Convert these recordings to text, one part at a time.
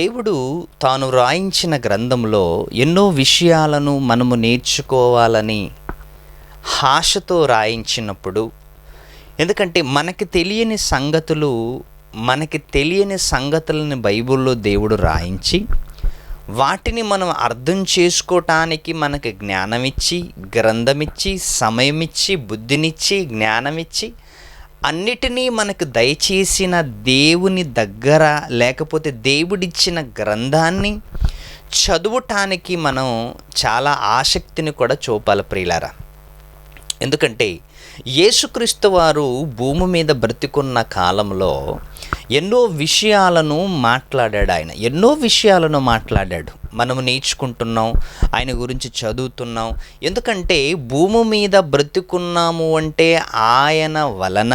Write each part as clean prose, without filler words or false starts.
దేవుడు తాను రాయించిన గ్రంథంలో ఎన్నో విషయాలను మనము నేర్చుకోవాలని ఆశతో రాయించినప్పుడు, ఎందుకంటే మనకి తెలియని సంగతులను బైబిల్లో దేవుడు రాయించి వాటిని మనం అర్థం చేసుకోవటానికి మనకి జ్ఞానమిచ్చి, గ్రంథమిచ్చి, సమయమిచ్చి, బుద్ధినిచ్చి, జ్ఞానమిచ్చి అన్నిటినీ మనకు దయచేసిన దేవుని దగ్గర, లేకపోతే దేవుడిచ్చిన గ్రంథాన్ని చదువుటానికి మనం చాలా ఆసక్తిని కూడా చూపాలి ప్రియులారా. ఎందుకంటే యేసుక్రీస్తు వారు భూమి మీద బ్రతికున్న కాలంలో ఎన్నో విషయాలను మాట్లాడాడు. మనము నేర్చుకుంటున్నాం, ఆయన గురించి చదువుతున్నాం. ఎందుకంటే భూమి మీద బ్రతికున్నాము అంటే ఆయన వలన,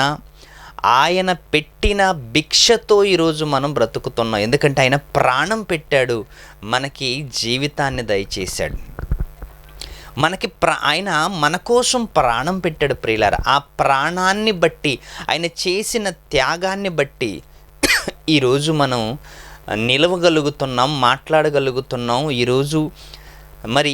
ఆయన పెట్టిన భిక్షతో ఈరోజు మనం బ్రతుకుతున్నాం. ఎందుకంటే ఆయన ప్రాణం పెట్టాడు, మనకి జీవితాన్ని దయచేశాడు. ఆయన మన కోసం ప్రాణం పెట్టాడు ప్రియులారా. ఆ ప్రాణాన్ని బట్టి, ఆయన చేసిన త్యాగాన్ని బట్టి ఈరోజు మనం నిలవగలుగుతున్నాం, మాట్లాడగలుగుతున్నాం. ఈరోజు మరి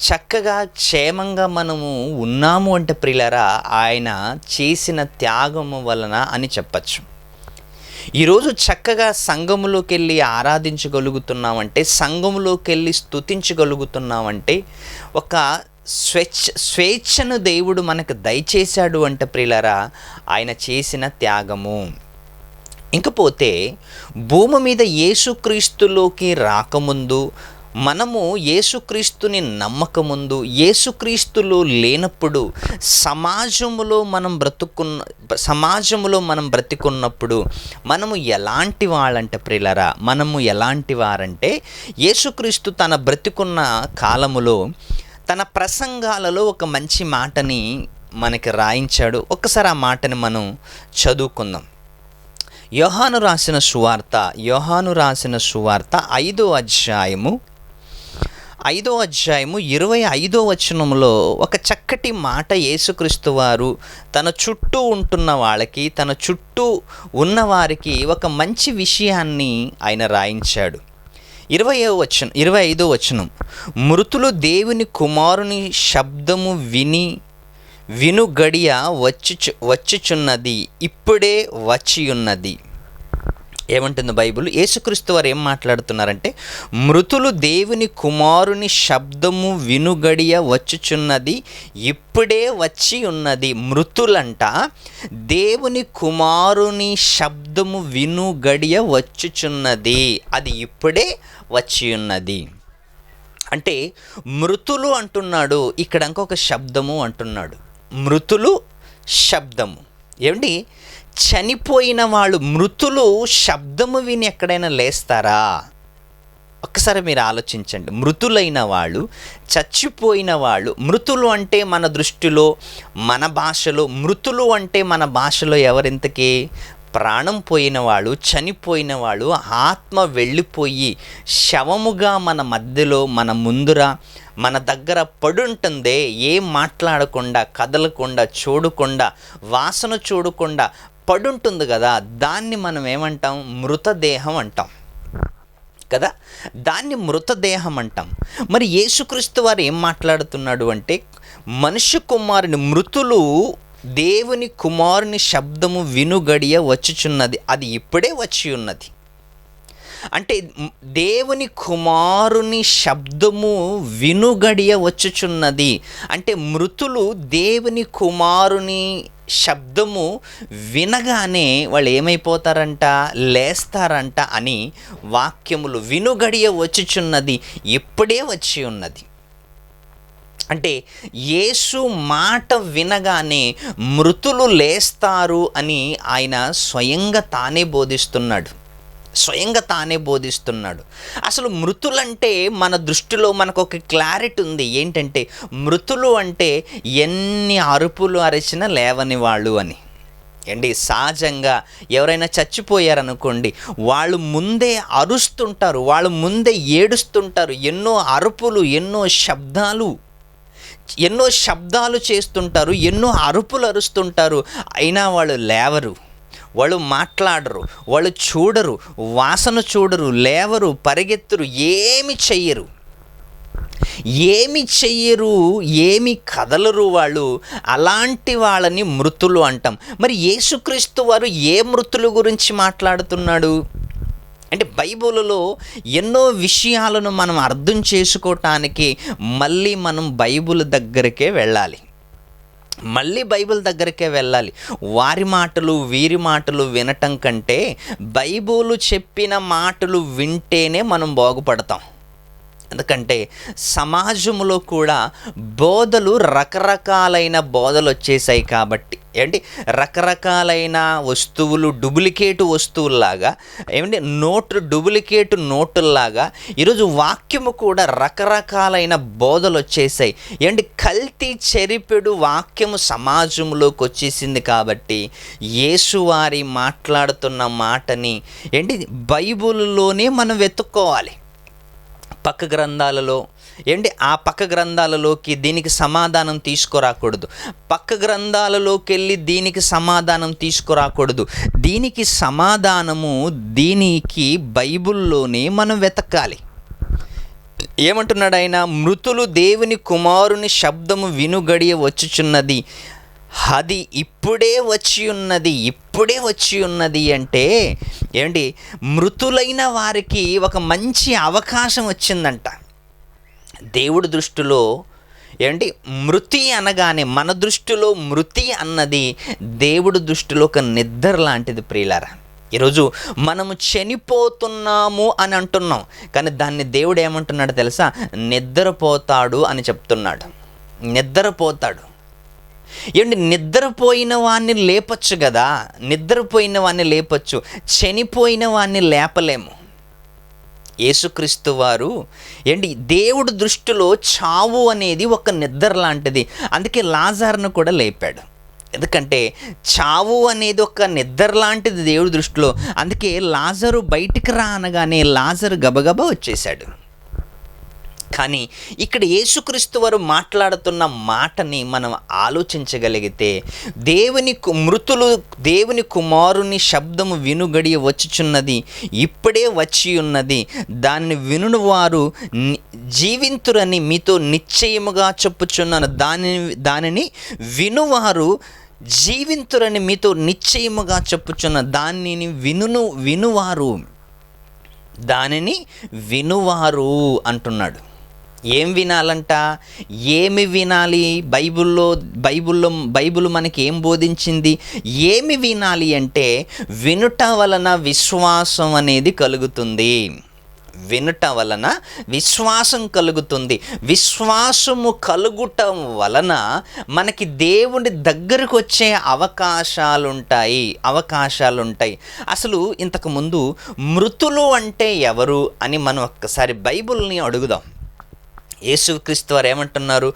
చక్కగా క్షేమంగా మనము ఉన్నాము అంటే ప్రియులారా ఆయన చేసిన త్యాగము వలన అని చెప్పచ్చు. ఈరోజు చక్కగా సంఘములోకి వెళ్ళి ఆరాధించగలుగుతున్నామంటే, సంఘములోకి వెళ్ళి స్తుతించగలుగుతున్నామంటే, ఒక స్వేచ్ఛను దేవుడు మనకు దయచేశాడు అంటే ప్రియులారా ఆయన చేసిన త్యాగము. ఇంకపోతే భూమి మీద యేసుక్రీస్తులోకి రాకముందు, మనము యేసుక్రీస్తుని నమ్మకముందు, యేసుక్రీస్తులో లేనప్పుడు సమాజంలో మనం బ్రతికున్నప్పుడు మనము ఎలాంటి వాళ్ళంటే ప్రియులారా, మనము ఎలాంటి వారంటే యేసుక్రీస్తు తన బ్రతికున్న కాలములో తన ప్రసంగాలలో ఒక మంచి మాటని మనకి రాయించాడు. ఒక్కసారి ఆ మాటని మనం చదువుకుందాం. యోహాను రాసిన సువార్త 5వ అధ్యాయము 25వ వచనంలో ఒక చక్కటి మాట యేసుక్రీస్తు వారు తన చుట్టూ ఉంటున్న వాళ్ళకి, తన చుట్టూ ఉన్నవారికి ఒక మంచి విషయాన్ని ఆయన రాయించాడు. 25వ వచనం, మృతులు దేవుని కుమారుని శబ్దము విను గడియ వచ్చుచున్నది, ఇప్పుడే వచ్చి ఉన్నది. ఏమంటుంది బైబిల్? యేసుక్రీస్తు వారు ఏం మాట్లాడుతున్నారంటే, మృతులు దేవుని కుమారుని శబ్దము వినుగడియ వచ్చుచున్నది, ఇప్పుడే వచ్చి ఉన్నది. మృతులంట దేవుని కుమారుని శబ్దము వినుగడియ వచ్చుచున్నది, అది ఇప్పుడే వచ్చి ఉన్నది. అంటే మృతులు అంటున్నాడు, ఇక్కడ ఇంకొక శబ్దము అంటున్నాడు. మృతులు, శబ్దము. ఏమండి, చనిపోయిన వాళ్ళు, మృతులు శబ్దము విని ఎక్కడైనా లేస్తారా? ఒక్కసారి మీరు ఆలోచించండి. మృతులైన వాళ్ళు, చచ్చిపోయిన వాళ్ళు, మృతులు అంటే మన దృష్టిలో, మన భాషలో మృతులు అంటే మన భాషలో ఎవరింతకీ? ప్రాణం పోయిన వాళ్ళు, చనిపోయిన వాళ్ళు, ఆత్మ వెళ్ళిపోయి శవముగా మన మధ్యలో, మన ముందుర, మన దగ్గర పడుంటుందే, ఏం మాట్లాడకుండా, కదలకుండా, చూడకుండా, వాసన చూడకుండా పడుంటుంది కదా, దాన్ని మనం ఏమంటాం? మృతదేహం అంటాం కదా, దాన్ని మృతదేహం అంటాం. మరి యేసుక్రీస్తు వారు ఏం మాట్లాడుతున్నాడు అంటే, మనుష్య కుమారుని, మృతులు దేవుని కుమారుని శబ్దము వినుగడియ వచ్చుచున్నది, అది ఇప్పుడే వచ్చి ఉన్నది. అంటే దేవుని కుమారుని శబ్దము వినుగడియ వచ్చుచున్నది అంటే మృతులు దేవుని కుమారుని శబ్దము వినగానే వాళ్ళు ఏమైపోతారంట? లేస్తారంట అని వాక్యములు. వినుగడియ వచ్చుచున్నది, ఇప్పుడే వచ్చి ఉన్నది. అంటే యేసు మాట వినగానే మృతులు లేస్తారు అని ఆయన స్వయంగా తానే బోధిస్తున్నాడు. అసలు మృతులంటే మన దృష్టిలో మనకు ఒక క్లారిటీ ఉంది. ఏంటంటే మృతులు అంటే ఎన్ని అరుపులు అరిచినా లేవని వాళ్ళు అని. ఏంటి, సహజంగా ఎవరైనా చచ్చిపోయారనుకోండి, వాళ్ళు ముందే అరుస్తుంటారు, వాళ్ళు ముందే ఏడుస్తుంటారు, ఎన్నో అరుపులు, ఎన్నో శబ్దాలు చేస్తుంటారు, ఎన్నో అరుపులు అరుస్తుంటారు, అయినా వాళ్ళు లేవరు. వాళ్ళు మాట్లాడరు, వాళ్ళు చూడరు, వాసన చూడరు, లేవరు, పరిగెత్తరు, ఏమి చెయ్యరు, ఏమి కదలరు వాళ్ళు. అలాంటి వాళ్ళని మృతులు అంటాం. మరి యేసుక్రీస్తు వారు ఏ మృతుల గురించి మాట్లాడుతున్నాడు అంటే, బైబిల్లో ఎన్నో విషయాలను మనం అర్థం చేసుకోవటానికి మళ్ళీ మనం బైబిల్ దగ్గరికే వెళ్ళాలి. వారి మాటలు వీరి మాటలు వినటం కంటే బైబిల్ చెప్పిన మాటలు వింటేనే మనం బాగుపడతాం. ఎందుకంటే సమాజంలో కూడా రకరకాలైన బోధలు వచ్చేసాయి కాబట్టి రకరకాలైన వస్తువులు డూప్లికేట్ వస్తువుల్లాగా డూప్లికేట్ నోటుల్లాగా ఈరోజు వాక్యము కూడా రకరకాలైన బోధలు వచ్చేసాయి. కల్తీ చెరిపెడు వాక్యము సమాజంలోకి వచ్చేసింది కాబట్టి యేసువారి మాట్లాడుతున్న మాటని బైబిల్లోనే మనం వెతుక్కోవాలి. పక్క గ్రంథాలలో ఆ పక్క గ్రంథాలలోకి దీనికి సమాధానం తీసుకురాకూడదు. పక్క గ్రంథాలలోకి వెళ్ళి దీనికి సమాధానం తీసుకురాకూడదు. దీనికి సమాధానము బైబిల్లోనే మనం వెతకాలి. ఏమంటున్నాడు ఆయన? మృతులు దేవుని కుమారుని శబ్దము వినుగడియ వచ్చుచున్నది, అది ఇప్పుడే వచ్చి ఉన్నది అంటే మృతులైన వారికి ఒక మంచి అవకాశం వచ్చిందంట. దేవుడి దృష్టిలో మృతి అనగానే, మన దృష్టిలో మృతి అన్నది దేవుడి దృష్టిలో ఒక నిద్ర లాంటిది ప్రియులారా. ఈరోజు మనము చనిపోతున్నాము అని అంటున్నాం, కానీ దాన్ని దేవుడు ఏమంటున్నాడు తెలుసా? నిద్రపోతాడు అని చెప్తున్నాడు. నిద్రపోతాడు. నిద్రపోయిన వాడిని లేపచ్చు కదా, చనిపోయిన వాడిని లేపలేము. యేసుక్రీస్తు వారు దేవుడి దృష్టిలో చావు అనేది ఒక నిద్ర లాంటిది. అందుకే లాజరును కూడా లేపాడు. ఎందుకంటే చావు అనేది ఒక నిద్ర లాంటిది దేవుడి దృష్టిలో. అందుకే లాజరు బయటికి రా అనగానే లాజరు గబగబా వచ్చేసాడు. కానీ ఇక్కడ యేసుక్రీస్తు వారు మాట్లాడుతున్న మాటని మనం ఆలోచించగలిగితే, మృతులు దేవుని కుమారుని శబ్దము వినుగడియ వచ్చుచున్నది, ఇప్పుడే వచ్చి ఉన్నది, దానిని వినుని వారు జీవింతురని మీతో నిశ్చయముగా చెప్పుచున్నాను. దానిని వినువారు జీవింతురని మీతో నిశ్చయముగా చెప్పుచున్న దానిని వినువారు అంటున్నాడు. ఏం వినాలంట? ఏమి వినాలి? బైబిల్ మనకి ఏం బోధించింది? ఏమి వినాలి అంటే, వినుట వలన విశ్వాసం అనేది కలుగుతుంది. విశ్వాసము కలుగుటం వలన మనకి దేవుని దగ్గరకు వచ్చే అవకాశాలుంటాయి. అసలు ఇంతకుముందు మృతులు అంటే ఎవరు అని మనం ఒక్కసారి బైబిల్ని అడుగుదాం. యేసుక్రీస్తు వారు ఏమంటున్నారు?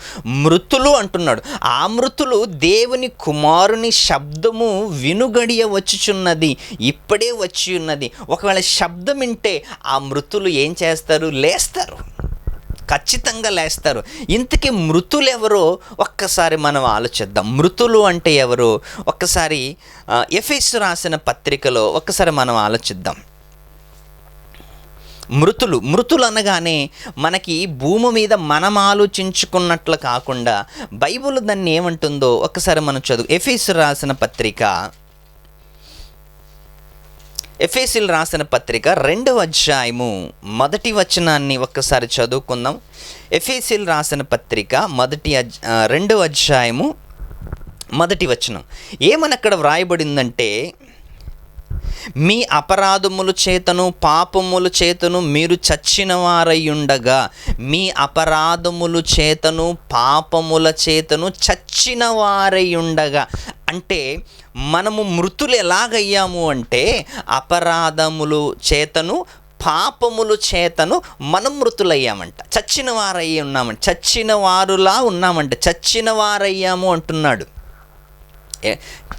మృతులు అంటున్నాడు. ఆ మృతులు దేవుని కుమారుని శబ్దము వినుగడియ వచ్చుచున్నది, ఇప్పుడే వచ్చి ఉన్నది. ఒకవేళ శబ్దం వింటే ఆ మృతులు ఏం చేస్తారు? లేస్తారు, ఖచ్చితంగా లేస్తారు. ఇంతకీ మృతులు ఎవరో ఒక్కసారి మనం ఆలోచిద్దాం. మృతులు అంటే ఎవరు? ఒక్కసారి ఎఫెసు రాసిన పత్రికలో ఒక్కసారి మనం ఆలోచిద్దాం. మృతులు అనగానే మనకి భూమి మీద మనం ఆలోచించుకున్నట్లు కాకుండా బైబిల్ దాన్ని ఏమంటుందో ఒక్కసారి మనం చదువు. ఎఫెసీయులకు రాసిన పత్రిక 2వ అధ్యాయము 1వ వచనాన్ని ఒక్కసారి చదువుకుందాం. ఎఫెసీయులకు రాసిన పత్రిక 2వ అధ్యాయము 1వ వచనం ఏమని అక్కడ వ్రాయబడిందంటే, మీ అపరాధముల చేతను పాపముల చేతను మీరు చచ్చిన వారయ్యుండగా, మీ అపరాధముల చేతను పాపముల చేతను చచ్చిన వారయ్యుండగా అంటే మనము మృతులు ఎలాగయ్యాము అంటే, అపరాధములు చేతను పాపములు చేతను మనం మృతులయ్యామంట, చచ్చిన వారయ్యి ఉన్నామంట, చచ్చిన వారులా ఉన్నామంట, చచ్చిన వారయ్యాము అంటున్నాడు.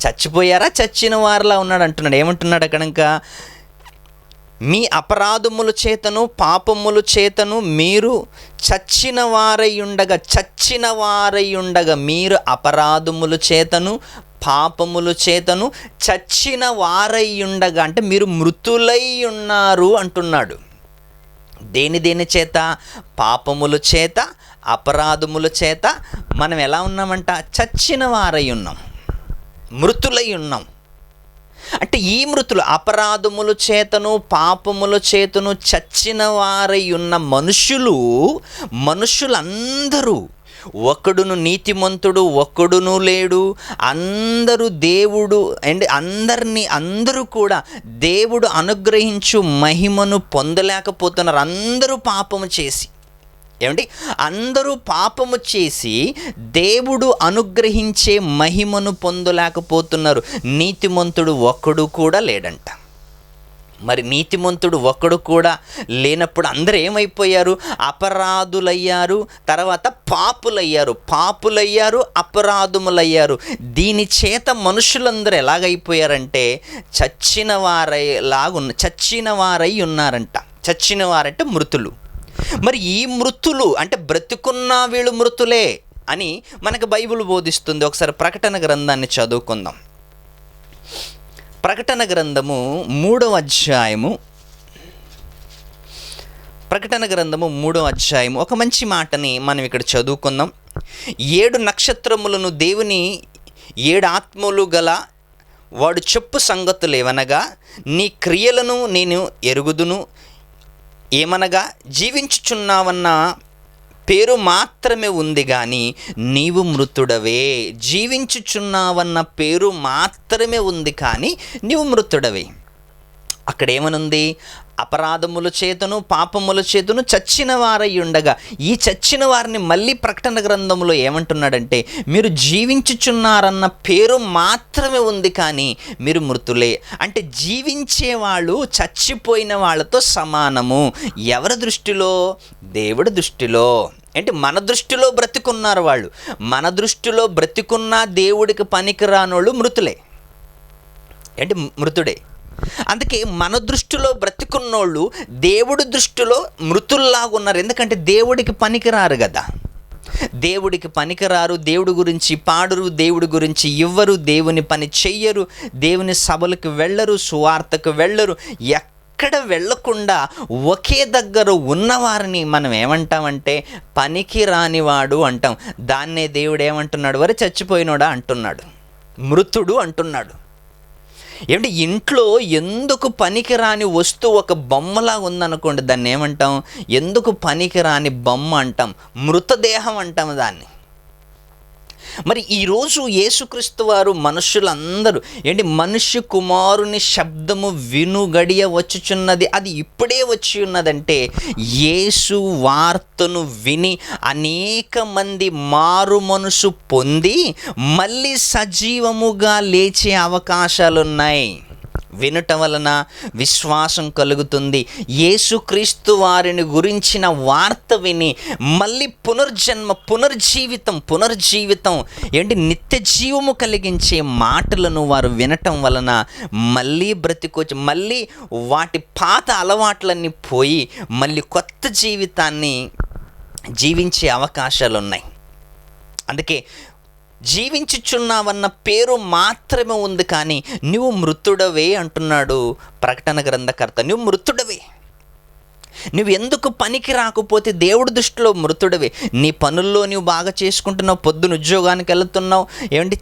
చచ్చిపోయారా? చచ్చిన వారిలా ఉన్నాడు అంటున్నాడు. ఏమంటున్నాడు కనుక? మీ అపరాధముల చేతను పాపముల చేతను మీరు చచ్చిన వారయ్యుండగా మీరు అపరాధముల చేతను పాపముల చేతను చచ్చిన వారై ఉండగా, అంటే మీరు మృతులై ఉన్నారు అంటున్నాడు. దేని చేత? పాపముల చేత, అపరాధముల చేత మనం ఎలా ఉన్నామంట? చచ్చిన వారై ఉన్నాం, మృతులై ఉన్నాం. అంటే ఈ మృతులు అపరాధముల చేతను పాపముల చేతను చచ్చిన వారై ఉన్న మనుషులందరూ, ఒకడును నీతిమంతుడు ఒక్కడును లేడు, అందరూ దేవుడు అండ్ అందరూ కూడా దేవుడు అనుగ్రహించు మహిమను పొందలేకపోతున్నారు. అందరూ పాపము చేసి, ఏమండి, అందరూ పాపము చేసి దేవుడు అనుగ్రహించే మహిమను పొందలేకపోతున్నారు. నీతిమంతుడు ఒక్కడు కూడా లేడంట. మరి నీతిమంతుడు ఒక్కడు కూడా లేనప్పుడు అందరూ ఏమైపోయారు? అపరాధులయ్యారు, తర్వాత పాపులయ్యారు, అపరాధములయ్యారు. దీని చేత మనుషులందరూ ఎలాగైపోయారంటే చచ్చిన వారై ఉన్నారంట. చచ్చిన వారంటే మృతులు. మరి ఈ మృతులు అంటే బ్రతికున్న వీళ్ళు మృతులే అని మనకు బైబిల్ బోధిస్తుంది. ఒకసారి ప్రకటన గ్రంథాన్ని చదువుకుందాం. ప్రకటన గ్రంథము 3వ అధ్యాయము ఒక మంచి మాటని మనం ఇక్కడ చదువుకుందాం. 7 నక్షత్రములను దేవుని 7 ఆత్మలు గల వాడు చెప్పు సంగతులు ఏవనగా, నీ క్రియలను నేను ఎరుగుదును. ఏమనగా, జీవించుచున్నావన్న పేరు మాత్రమే ఉంది కానీ నీవు మృతుడవే. జీవించుచున్నావన్న పేరు మాత్రమే ఉంది కానీ నీవు మృతుడవే. అక్కడ ఏమనుంది? అపరాధముల చేతను పాపముల చేతను చచ్చిన వారై ఉండగా, ఈ చచ్చిన వారిని మళ్ళీ ప్రకటన గ్రంథంలో ఏమంటున్నాడంటే, మీరు జీవించుచున్నారన్న పేరు మాత్రమే ఉంది కానీ మీరు మృతులే. అంటే జీవించేవాళ్ళు చచ్చిపోయిన వాళ్ళతో సమానము. ఎవరి దృష్టిలో? దేవుడి దృష్టిలో. అంటే మన దృష్టిలో బ్రతికున్నారు వాళ్ళు. మన దృష్టిలో బ్రతికున్న దేవుడికి పనికిరానోళ్ళు మృతులే. అంటే మృతుడే. అందుకే మన దృష్టిలో బ్రతికున్నోళ్ళు దేవుడి దృష్టిలో మృతుల్లాగా ఉన్నారు. ఎందుకంటే దేవుడికి పనికిరారు కదా. దేవుడికి పనికిరారు, దేవుడి గురించి పాడరు, దేవుడి గురించి ఇవ్వరు, దేవుని పని చెయ్యరు, దేవుని సభలకు వెళ్ళరు, సువార్తకు వెళ్ళరు. ఎక్కడ వెళ్ళకుండా ఒకే దగ్గర ఉన్నవారిని మనం ఏమంటామంటే పనికి రానివాడు అంటాం. దాన్నే దేవుడు ఏమంటున్నాడు? వరే చచ్చిపోయినోడా అంటున్నాడు, మృతుడు అంటున్నాడు. ఏమంటే ఇంట్లో ఎందుకు పనికిరాని వస్తువు ఒక బొమ్మలా ఉందనుకోండి, దాన్ని ఏమంటాం? ఎందుకు పనికిరాని బొమ్మ అంటాం, మృతదేహం అంటాం దాన్ని. మరి ఈరోజు యేసుక్రీస్తు వారు మనుషులందరూ మనుష్య కుమారుని శబ్దము విను గడియ వచ్చుచున్నది, అది ఇప్పుడే వచ్చి ఉన్నదంటే యేసు వార్తను విని అనేక మంది మారు మనసు పొంది మళ్ళీ సజీవముగా లేచే అవకాశాలున్నాయి. వినటం వలన విశ్వాసం కలుగుతుంది. యేసుక్రీస్తు వారిని గురించిన వార్త విని మళ్ళీ పునర్జీవితం నిత్య జీవము కలిగించే మాటలను వారు వినటం వలన మళ్ళీ బ్రతికొచ్చి మళ్ళీ వాటి పాత అలవాట్లన్నీ పోయి మళ్ళీ కొత్త జీవితాన్ని జీవించే అవకాశాలు ఉన్నాయి. అందుకే జీవించుచున్నావన్న పేరు మాత్రమే ఉంది కానీ నువ్వు మృతుడవే అంటున్నాడు ప్రకటన గ్రంథకర్త. నువ్వు మృతుడవే. నువ్వు ఎందుకు పనికి రాకపోతే దేవుడి దృష్టిలో మృతుడవే. నీ పనుల్లో నువ్వు బాగా చేసుకుంటున్నావు, పొద్దున ఉద్యోగానికి వెళుతున్నావు,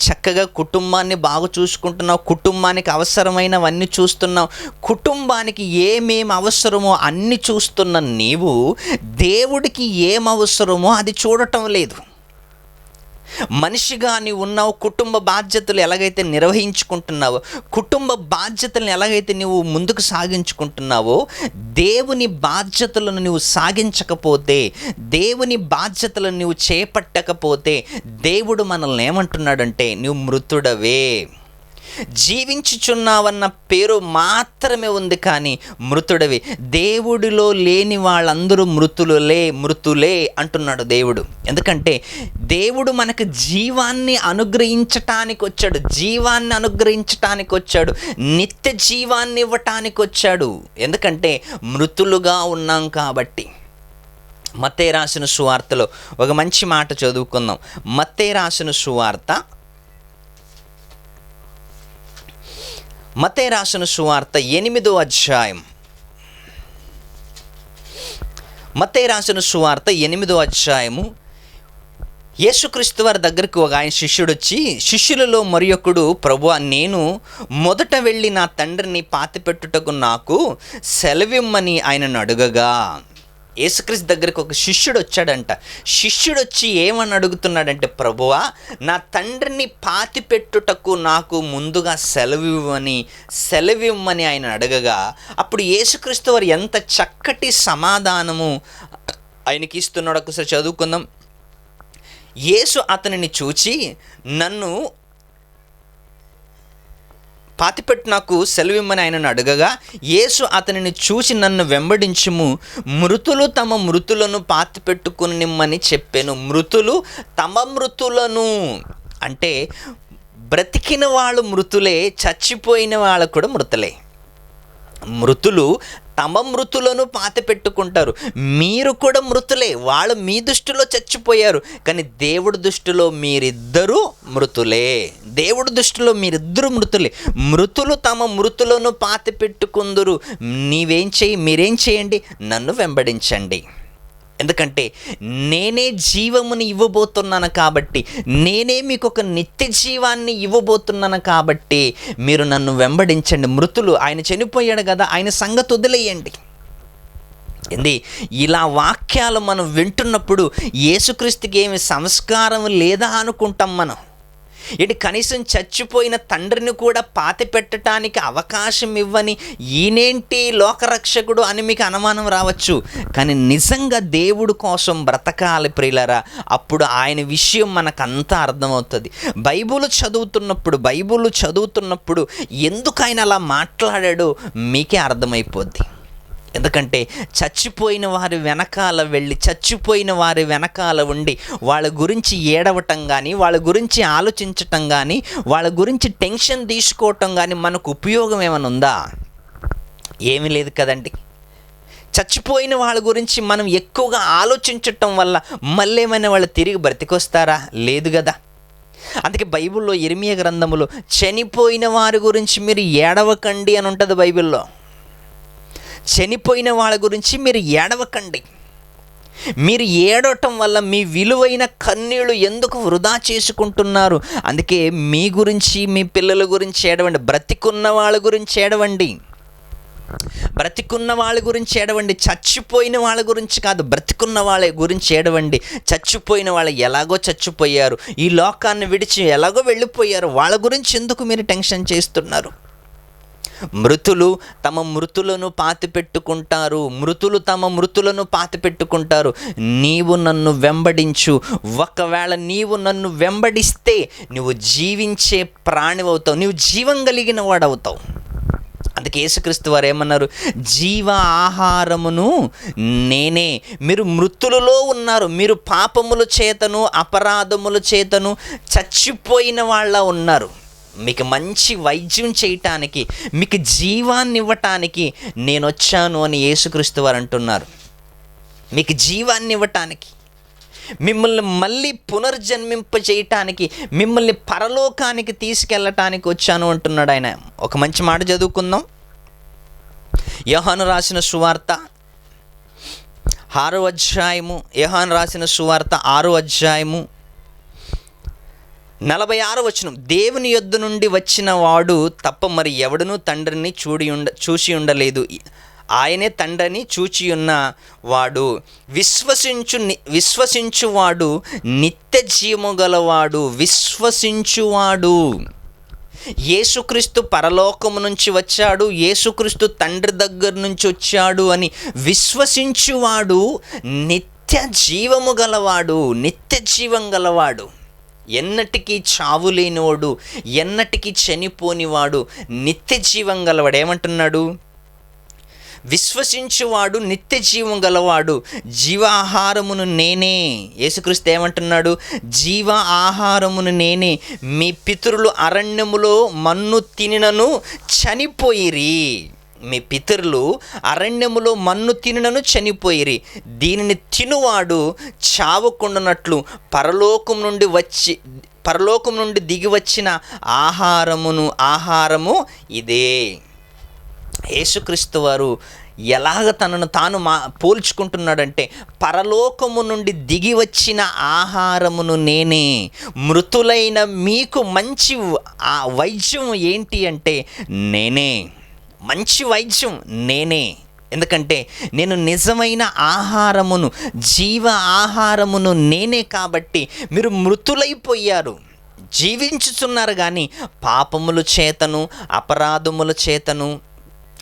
చక్కగా కుటుంబాన్ని బాగా చూసుకుంటున్నావు, కుటుంబానికి అవసరమైనవన్నీ చూస్తున్నావు, కుటుంబానికి ఏమేమి అవసరమో అన్నీ చూస్తున్న నీవు దేవుడికి ఏం అవసరమో అది చూడటం లేదు. మనిషిగా నీవు ఉన్నావు, కుటుంబ బాధ్యతలు ఎలాగైతే నిర్వహించుకుంటున్నావో, కుటుంబ బాధ్యతలను ఎలాగైతే నువ్వు ముందుకు సాగించుకుంటున్నావో, దేవుని బాధ్యతలను నువ్వు సాగించకపోతే, దేవుని బాధ్యతలను నువ్వు చేపట్టకపోతే దేవుడు మనల్ని ఏమంటున్నాడంటే నువ్వు మృతుడవే. జీవించుచున్నావన్న పేరు మాత్రమే ఉంది కానీ మృతుడవి. దేవుడిలో లేని వాళ్ళందరూ మృతులే అంటున్నాడు దేవుడు. ఎందుకంటే దేవుడు మనకు జీవాన్ని అనుగ్రహించటానికి వచ్చాడు, నిత్య జీవాన్ని ఇవ్వటానికి వచ్చాడు. ఎందుకంటే మృతులుగా ఉన్నాం కాబట్టి. మత్తయి రాసిన సువార్తలో ఒక మంచి మాట చదువుకుందాం. మత్తయి రాసిన సువార్త మత్తయి రాసిన సువార్త 8వ అధ్యాయం. మత్తయి రాసిన సువార్త 8వ అధ్యాయము. యేసుక్రీస్తు వారి దగ్గరికి ఒక ఆయన శిష్యుడు వచ్చి, శిష్యులలో మరి ఒకడు, ప్రభువా, నేను మొదట వెళ్ళి నా తండ్రిని పాతిపెట్టుటకు నాకు సెలవిమ్మని ఆయనను అడుగగా. యేసుక్రీస్తు దగ్గరికి ఒక శిష్యుడు వచ్చాడంట. శిష్యుడు వచ్చి ఏమని అడుగుతున్నాడంటే, ప్రభువా, నా తండ్రిని పాతిపెట్టుటకు నాకు ముందుగా సెలవిమ్మని ఆయన అడగగా, అప్పుడు యేసుక్రీస్తు వారు ఎంత చక్కటి సమాధానము ఆయనకి ఇస్తున్నాడు. ఒకసారి చదువుకుందాం. యేసు అతనిని చూచి, నన్ను పాతిపెట్టు నాకు సెలవిమ్మని ఆయనను అడగగా, యేసు అతనిని చూసి, నన్ను వెంబడించుము, మృతులు తమ మృతులను పాతిపెట్టుకుని నిమ్మని చెప్పాను. మృతులు తమ మృతులను అంటే బ్రతికిన వాళ్ళు మృతులే, చచ్చిపోయిన వాళ్ళు కూడా మృతులే. మృతులు తమ మృతులను పాతిపెట్టుకుంటారు. మీరు కూడా మృతులే. వాళ్ళు మీ దృష్టిలో చచ్చిపోయారు, కానీ దేవుడి దృష్టిలో మీరిద్దరూ మృతులే. దేవుడి దృష్టిలో మీరిద్దరూ మృతులే. మృతులు తమ మృతులను పాతిపెట్టుకుందురు. మీరేం చేయండి? నన్ను వెంబడించండి. ఎందుకంటే నేనే జీవముని ఇవ్వబోతున్నాను కాబట్టి, నేనే మీకు ఒక నిత్య జీవాన్ని ఇవ్వబోతున్నాను కాబట్టి మీరు నన్ను వెంబడించండి. మృతులు, ఆయన చనిపోయాడు కదా, ఆయన సంగతి వదిలేయండి. ఇలా వాక్యాలు మనం వింటున్నప్పుడు యేసుక్రీస్తుకి ఏమి సంస్కారం లేదా అనుకుంటాం మనం. కనీసం చచ్చిపోయిన తండ్రిని కూడా పాతి పెట్టడానికి అవకాశం ఇవ్వని ఈయనేంటి లోకరక్షకుడు అని మీకు అనుమానం రావచ్చు. కానీ నిజంగా దేవుడు కోసం బ్రతకాలి ప్రియులారా. అప్పుడు ఆయన విషయం మనకంతా అర్థమవుతుంది. బైబిల్ చదువుతున్నప్పుడు ఎందుకు ఆయన అలా మాట్లాడాడో మీకే అర్థమైపోద్ది. ఎందుకంటే చచ్చిపోయిన వారి వెనకాల ఉండి వాళ్ళ గురించి ఏడవటం కానీ, వాళ్ళ గురించి ఆలోచించటం కానీ, వాళ్ళ గురించి టెన్షన్ తీసుకోవటం కానీ మనకు ఉపయోగం ఏమైనా ఉందా? ఏమీ లేదు కదండి. చచ్చిపోయిన వాళ్ళ గురించి మనం ఎక్కువగా ఆలోచించటం వల్ల మళ్ళీ ఏమైనా వాళ్ళు తిరిగి బ్రతికొస్తారా? లేదు కదా. అందుకే బైబిల్లో ఇర్మియా గ్రంథములో చనిపోయిన వారి గురించి మీరు ఏడవకండి అని ఉంటుంది. బైబిల్లో చనిపోయిన వాళ్ళ గురించి మీరు ఏడవకండి. మీరు ఏడవటం వల్ల మీ విలువైన కన్నీళ్ళు ఎందుకు వృధా చేసుకుంటున్నారు? అందుకే మీ గురించి, మీ పిల్లల గురించి ఏడవండి. బ్రతికున్న వాళ్ళ గురించి ఏడవండి. చచ్చిపోయిన వాళ్ళ గురించి కాదు, బ్రతికున్న వాళ్ళ గురించి ఏడవండి. చచ్చిపోయిన వాళ్ళు ఎలాగో చచ్చిపోయారు, ఈ లోకాన్ని విడిచి ఎలాగో వెళ్ళిపోయారు, వాళ్ళ గురించి ఎందుకు మీరు టెన్షన్ చేస్తున్నారు? మృతులు తమ మృతులను పాతిపెట్టుకుంటారు. నీవు నన్ను వెంబడించు. ఒకవేళ నీవు నన్ను వెంబడిస్తే నువ్వు జీవించే ప్రాణివవుతావు, నువ్వు జీవం కలిగిన వాడవుతావు. అందుకే యేసుక్రీస్తు వారు ఏమన్నారు? జీవ ఆహారమును నేనే. మీరు మృతులలో ఉన్నారు. మీరు పాపముల చేతను అపరాధముల చేతను చచ్చిపోయిన వాళ్ళ ఉన్నారు. మీకు మంచి వైద్యం చేయటానికి, మీకు జీవాన్ని ఇవ్వటానికి నేను వచ్చాను అని యేసుక్రీస్తు వారు అంటున్నారు. మీకు జీవాన్ని ఇవ్వటానికి, మిమ్మల్ని మళ్ళీ పునర్జన్మింప చేయటానికి, మిమ్మల్ని పరలోకానికి తీసుకెళ్ళటానికి వచ్చాను అంటున్నాడు ఆయన. ఒక మంచి మాట చదువుకుందాం. యోహాను రాసిన సువార్త 6వ అధ్యాయము. యోహాను రాసిన సువార్త 6వ అధ్యాయము 46వ వచనం. దేవుని యొద్ద నుండి వచ్చిన వాడు తప్ప మరి ఎవడునూ తండ్రిని చూసి ఉండలేదు. ఆయనే తండ్రిని చూచియున్న వాడు. విశ్వసించువాడు నిత్య జీవము గలవాడు. విశ్వసించువాడు, యేసుక్రీస్తు పరలోకము నుంచి వచ్చాడు, యేసుక్రీస్తు తండ్రి దగ్గర నుంచి వచ్చాడు అని విశ్వసించువాడు నిత్య జీవము గలవాడు. ఎన్నటికీ చావు లేనివాడు, ఎన్నటికీ చనిపోనివాడు, నిత్య జీవం గలవాడు. ఏమంటున్నాడు? విశ్వసించువాడు నిత్య జీవం గలవాడు. జీవాహారమును నేనే. యేసుక్రీస్తు ఏమంటున్నాడు? జీవ ఆహారమును నేనే. మీ పితరులు అరణ్యములో మన్ను తినినను చనిపోయిరి. మీ పితరులు అరణ్యములో మన్ను తినను చనిపోయిరి. దీనిని తినువాడు చావకుండానట్లు పరలోకం నుండి పరలోకం నుండి దిగి వచ్చిన ఆహారము ఇదే. యేసుక్రీస్తు వారు ఎలాగ తనను తాను పోల్చుకుంటున్నాడంటే, పరలోకము నుండి దిగి వచ్చిన ఆహారమును నేనే, మృతులైన మీకు మంచి వైద్యం ఏంటి అంటే నేనే, మంచి వైద్యం నేనే. ఎందుకంటే నేను నిజమైన ఆహారమును, జీవ ఆహారమును నేనే. కాబట్టి మీరు మృతులైపోయారు, జీవించుచున్నారు కానీ పాపముల చేతను అపరాధముల చేతను.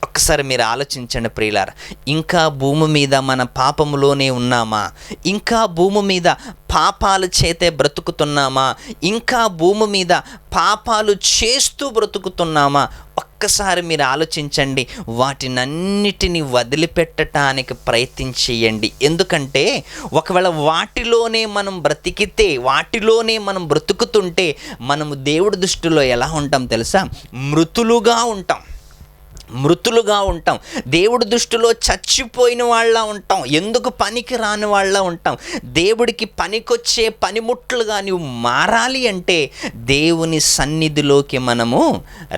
ఒక్కసారి మీరు ఆలోచించండి ప్రియులారా, ఇంకా భూమి మీద మన పాపములోనే ఉన్నామా? ఇంకా భూమి మీద పాపాల చేతే బ్రతుకుతున్నామా? ఇంకా భూమి మీద పాపాలు చేస్తూ బ్రతుకుతున్నామా? ఒక్కసారి మీరు ఆలోచించండి. వాటినన్నిటిని వదిలిపెట్టడానికి ప్రయత్నం చేయండి. ఎందుకంటే ఒకవేళ వాటిలోనే మనం బ్రతికితే, వాటిలోనే మనం బ్రతుకుతుంటే మనము దేవుడి దృష్టిలో ఎలా ఉంటాం తెలుసా? మృతులుగా ఉంటాం. దేవుడి దృష్టిలో చచ్చిపోయిన వాళ్ళ ఉంటాం. ఎందుకు పనికి రాని వాళ్ళ ఉంటాం. దేవుడికి పనికొచ్చే పనిముట్లుగా నువ్వు మారాలి అంటే దేవుని సన్నిధిలోకి మనము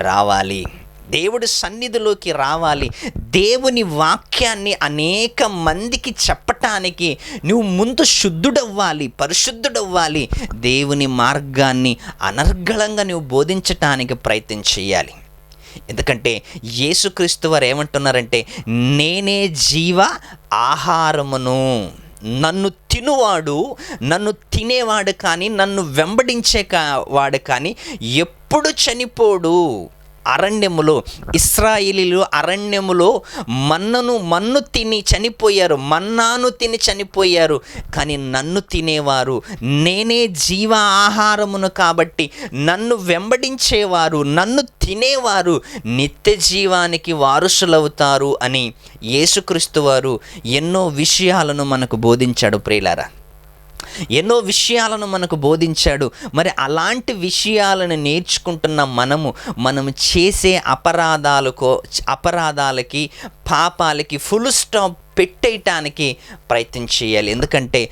రావాలి. దేవుడి సన్నిధిలోకి రావాలి. దేవుని వాక్యాన్ని అనేక మందికి చెప్పటానికి నువ్వు ముందు శుద్ధుడవ్వాలి, పరిశుద్ధుడవ్వాలి. దేవుని మార్గాన్ని అనర్గళంగా నువ్వు బోధించటానికి ప్రయత్నం చేయాలి. ఎందుకంటే యేసుక్రీస్తు వారు ఏమంటున్నారంటే, నేనే జీవ ఆహారమును, నన్ను తినువాడు, నన్ను తినేవాడు కానీ, నన్ను వెంబడించే వాడు కానీ ఎప్పుడు చనిపోడు. అరణ్యములో ఇశ్రాయేలీయులు అరణ్యములో మన్ను తిని చనిపోయారు, మన్నాను తిని చనిపోయారు. కానీ నన్ను తినేవారు, నేనే జీవ ఆహారమును కాబట్టి నన్ను వెంబడించేవారు, నన్ను తినేవారు నిత్య జీవానికి వారసులవుతారు అని యేసుక్రీస్తు వారు ఎన్నో విషయాలను మనకు బోధించాడు ప్రియులారా. ఎన్నో విషయాలను మనకు బోధించాడు. మరి అలాంటి విషయాలను నేర్చుకుంటున్న మనము చేసే అపరాధాలకి పాపాలకి ఫుల్ స్టాప్ పెట్టేయటానికి ప్రయత్నం చేయాలి. ఎందుకంటే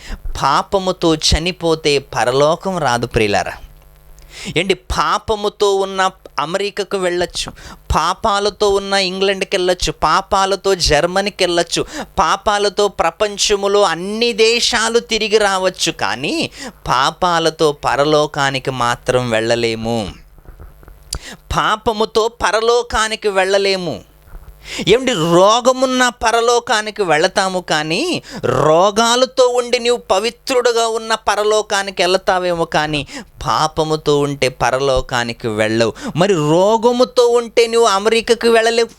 పాపముతో చనిపోతే పరలోకం రాదు ప్రియులారా. పాపముతో ఉన్న అమెరికాకు వెళ్ళొచ్చు, పాపాలతో ఉన్న ఇంగ్లాండ్కి వెళ్ళొచ్చు, పాపాలతో జర్మనీకి వెళ్ళొచ్చు, పాపాలతో ప్రపంచములో అన్ని దేశాలు తిరిగి రావచ్చు. కానీ పాపాలతో పరలోకానికి మాత్రం వెళ్ళలేము. పాపముతో పరలోకానికి వెళ్ళలేము. రోగమున్న పరలోకానికి వెళతాము కానీ రోగాలతో ఉండి నీవు పవిత్రుడుగా ఉన్న పరలోకానికి వెళతావేమో కానీ పాపముతో ఉంటే పరలోకానికి వెళ్ళవు. మరి రోగముతో ఉంటే నువ్వు అమెరికాకి వెళ్ళలేవు,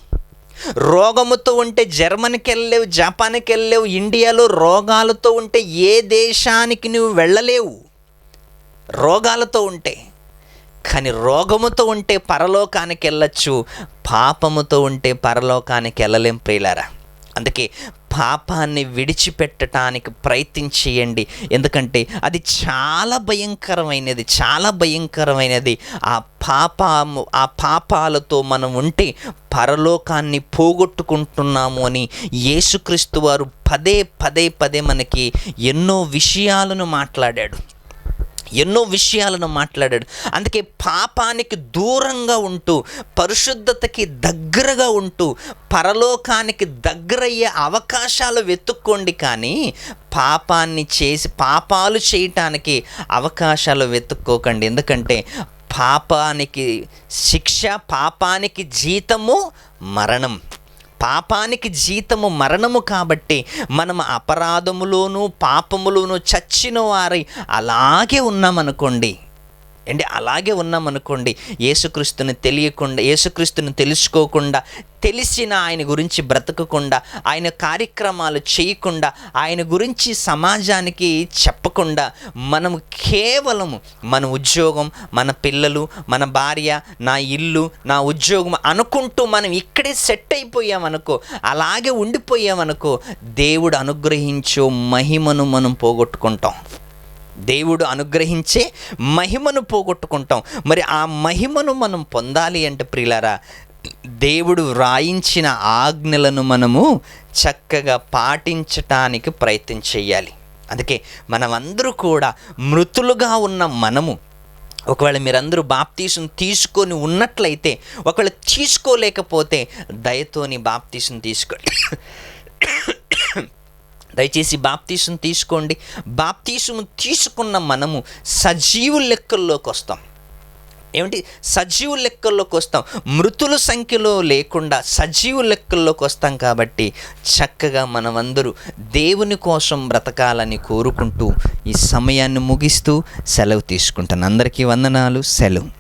రోగముతో ఉంటే జర్మనీకి వెళ్ళలేవు, జపాన్కి వెళ్ళలేవు. ఇండియాలో రోగాలతో ఉంటే ఏ దేశానికి నువ్వు వెళ్ళలేవు రోగాలతో ఉంటే. కానీ రోగముతో ఉంటే పరలోకానికి వెళ్ళచ్చు, పాపముతో ఉంటే పరలోకానికి వెళ్ళలేం ప్రియులారా. అందుకే పాపాన్ని విడిచిపెట్టడానికి ప్రయత్నం చేయండి. ఎందుకంటే అది చాలా భయంకరమైనది. ఆ పాపాలతో మనం ఉంటే పరలోకాన్ని పోగొట్టుకుంటున్నాము అని యేసుక్రీస్తు వారు పదే మనకి ఎన్నో విషయాలను మాట్లాడాడు. అందుకే పాపానికి దూరంగా ఉంటూ పరిశుద్ధతకి దగ్గరగా ఉంటూ పరలోకానికి దగ్గరయ్యే అవకాశాలు వెతుక్కోండి. కానీ పాపాలు చేయటానికి అవకాశాలు వెతుక్కోకండి. ఎందుకంటే పాపానికి శిక్ష, పాపానికి జీతము మరణము. కాబట్టి మనం అపరాధములోను పాపములోను చచ్చిన వారై అలాగే ఉన్నామనుకోండి, యేసుక్రీస్తుని తెలుసుకోకుండా, తెలిసిన ఆయన గురించి బ్రతకకుండా, ఆయన కార్యక్రమాలు చేయకుండా, ఆయన గురించి సమాజానికి చెప్పకుండా మనము కేవలము మన ఉద్యోగం, మన పిల్లలు, మన భార్య, నా ఇల్లు, నా ఉద్యోగం అనుకుంటూ మనం ఇక్కడే సెట్ అయిపోయామనుకో, అలాగే ఉండిపోయామనుకో, దేవుడు అనుగ్రహించే మహిమను మనం పోగొట్టుకుంటాం. మరి ఆ మహిమను మనం పొందాలి అంటే ప్రియులారా, దేవుడు వ్రాయించిన ఆజ్ఞలను మనము చక్కగా పాటించటానికి ప్రయత్నం చేయాలి. అందుకే మనమందరూ కూడా మృతులుగా ఉన్న మనము ఒకవేళ మీరందరూ బాప్తీసం తీసుకొని ఉన్నట్లయితే, ఒకవేళ తీసుకోలేకపోతే దయతోని బాప్తీసం తీసుకోండి. దయచేసి బాప్తీసం తీసుకోండి. బాప్తీసం తీసుకున్న మనము సజీవు లెక్కల్లోకి వస్తాం. ఏమిటి? సజీవు లెక్కల్లోకి వస్తాం. మృతుల సంఖ్యలో లేకుండా సజీవు లెక్కల్లోకి వస్తాం. కాబట్టి చక్కగా మనమందరూ దేవుని కోసం బ్రతకాలని కోరుకుంటూ ఈ సమయాన్ని ముగిస్తూ సెలవు తీసుకుంటాను. అందరికీ వందనాలు. సెలవు.